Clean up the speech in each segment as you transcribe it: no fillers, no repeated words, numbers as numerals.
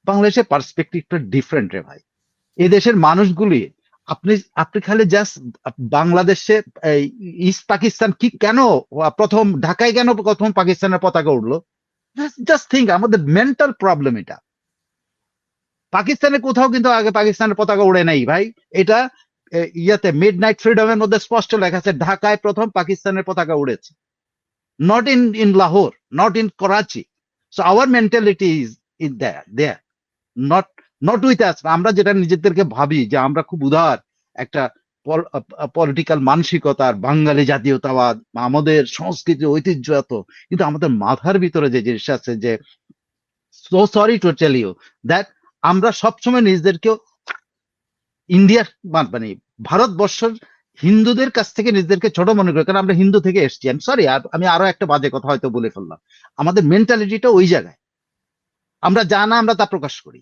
বাংলাদেশের পার্সপেক্টিভটা ডিফারেন্ট রে ভাই। এই দেশের মানুষগুলি, আপনি আপনি খালি জাস্ট বাংলাদেশে ইস্ট পাকিস্তান কি কেন প্রথম ঢাকায় কেন প্রথম পাকিস্তানের পতাকা উঠলো, জাস্ট থিঙ্ক, আমাদের মেন্টাল প্রবলেম এটা। পাকিস্তানে কোথাও কিন্তু আগে পাকিস্তানের পতাকা উড়ে নাই ভাই। এটা ইয়াতে মিড নাইট ফ্রিডমের মধ্যে স্পষ্ট লেখা আছে ঢাকায় প্রথম পাকিস্তানের পতাকা উড়েছে, not in Lahore, not in Karachi. So our mentality is in there, not not with us. আমরা যেটা নিজেদেরকে ভাবি যে আমরা খুব উদার একটা পলিটিক্যাল মানসিকতার বাঙালি জাতীয়তাবাদ, আমাদের সংস্কৃতি ঐতিহ্য এত, কিন্তু আমাদের মাথার ভিতরে যে জিনিস আছে যে, so sorry to tell you that, আমরা সবসময় নিজেদেরকে ইন্ডিয়ার মানে ভারতবর্ষের হিন্দুদের কাছ থেকে নিজেদেরকে ছোট মনে করি, কারণ আমরা হিন্দু থেকে এসছি। আমি সরি, আমি আরো একটা বাজে কথা হয়তো বলে ফেললাম। আমাদের মেন্টালিটিটা ওই জায়গায়, আমরা যা না আমরা তা প্রকাশ করি।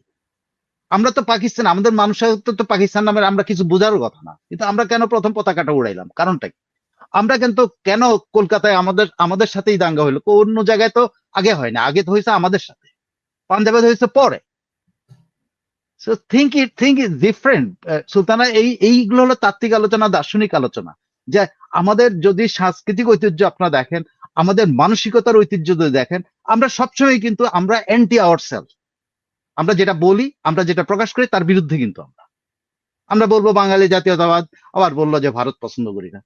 আমরা তো পাকিস্তান, আমাদের মানুষের তো পাকিস্তান নামের আমরা কিছু বোঝারও কথা না, কিন্তু আমরা কেন প্রথম পতাকাটা উড়াইলাম, কারণটা কি? আমরা কিন্তু কেন কলকাতায় আমাদের আমাদের সাথেই দাঙ্গা হইলো, অন্য জায়গায় তো আগে হয় না, আগে তো হয়েছে আমাদের সাথে, পাঞ্জাবে হয়েছে পরে। So think is different. Sultana, এইগুলো হলো তাত্ত্বিক আলোচনা, দার্শনিক আলোচনা, যে আমাদের যদি সাংস্কৃতিক ঐতিহ্য আপনারা দেখেন, আমাদের মানসিকতার ঐতিহ্য যদি দেখেন, আমরা সবসময় কিন্তু আমরা অ্যান্টি আওয়ার সেলফ। আমরা যেটা বলি, আমরা যেটা প্রকাশ করি তার বিরুদ্ধে কিন্তু আমরা আমরা বলবো বাঙালি জাতীয়তাবাদ, আবার বললো যে ভারত পছন্দ করি না।